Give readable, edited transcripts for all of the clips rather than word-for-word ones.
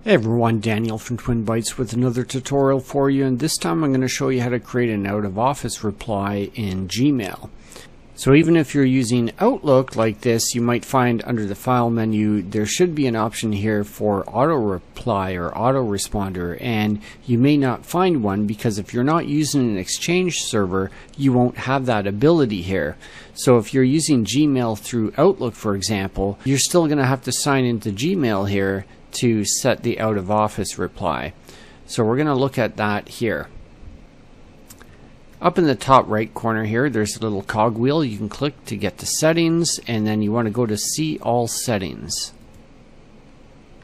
Hey everyone, Daniel from TwinBytes with another tutorial for you, and this time I'm going to show you how to create an out-of-office reply in Gmail. So even if you're using Outlook like this, you might find under the file menu there should be an option here for auto reply or autoresponder, and you may not find one because if you're not using an Exchange server you won't have that ability here. So if you're using Gmail through Outlook, for example, you're still going to have to sign into Gmail here to set the out-of-office reply. So we're going to look at that here. Up in the top right corner here, there's a little cogwheel you can click to get to settings, and then you want to go to see all settings.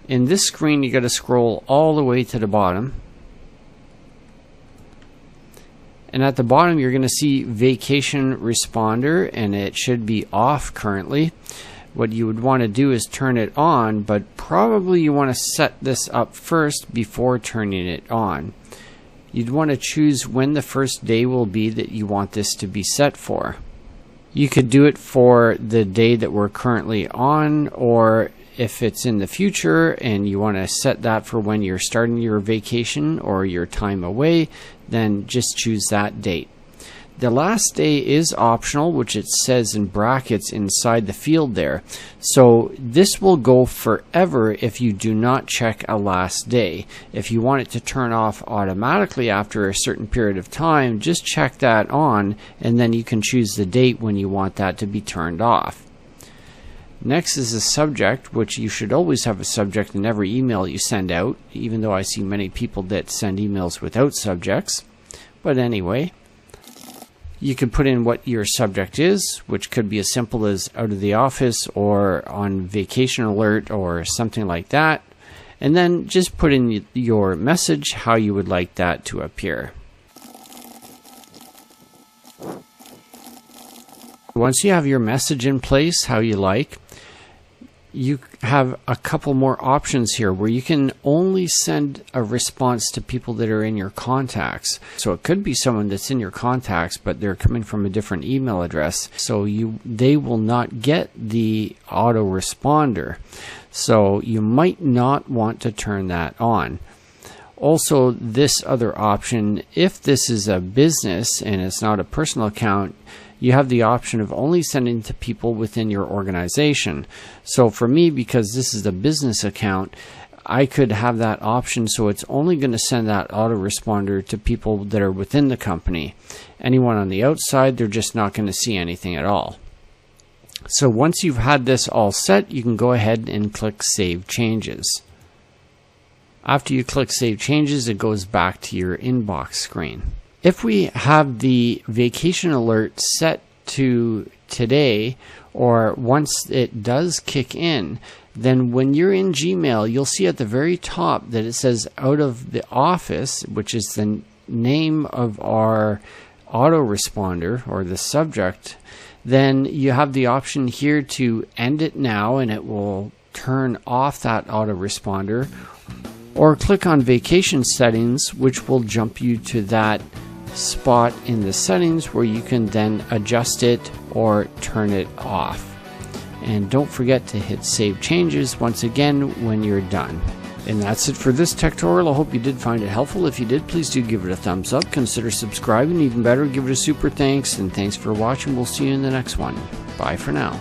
In this screen you got to scroll all the way to the bottom, and at the bottom you're going to see vacation responder, and it should be off currently. What you would want to do is turn it on, but probably you want to set this up first before turning it on. You'd want to choose when the first day will be that you want this to be set for. You could do it for the day that we're currently on, or if it's in the future and you want to set that for when you're starting your vacation or your time away, then just choose that date. The last day is optional, which it says in brackets inside the field there. So this will go forever if you do not check a last day. If you want it to turn off automatically after a certain period of time, just check that on, and then you can choose the date when you want that to be turned off. Next is the subject, which you should always have a subject in every email you send out, even though I see many people that send emails without subjects. But anyway, you can put in what your subject is, which could be as simple as out of the office or on vacation alert or something like that. And then just put in your message, how you would like that to appear. Once you have your message in place, how you like, you have a couple more options here where you can only send a response to people that are in your contacts. So it could be someone that's in your contacts, but they're coming from a different email address, so they will not get the autoresponder. So you might not want to turn that on. Also, this other option, if this is a business and it's not a personal account, you have the option of only sending to people within your organization. So for me, because this is a business account, I could have that option, so it's only going to send that autoresponder to people that are within the company. Anyone on the outside, they're just not going to see anything at all. So once you've had this all set, you can go ahead and click Save Changes. After you click Save Changes, it goes back to your inbox screen. If we have the vacation alert set to today, or once it does kick in, then when you're in Gmail, you'll see at the very top that it says out of the office, which is the name of our autoresponder or the subject. Then you have the option here to end it now, and it will turn off that autoresponder, or click on vacation settings, which will jump you to that spot in the settings where you can then adjust it or turn it off. And don't forget to hit Save Changes once again when you're done. And that's it for this tutorial. I hope you did find it helpful. If you did, please do give it a thumbs up. Consider subscribing. Even better, give it a super thanks. And thanks for watching. We'll see you in the next one. Bye for now.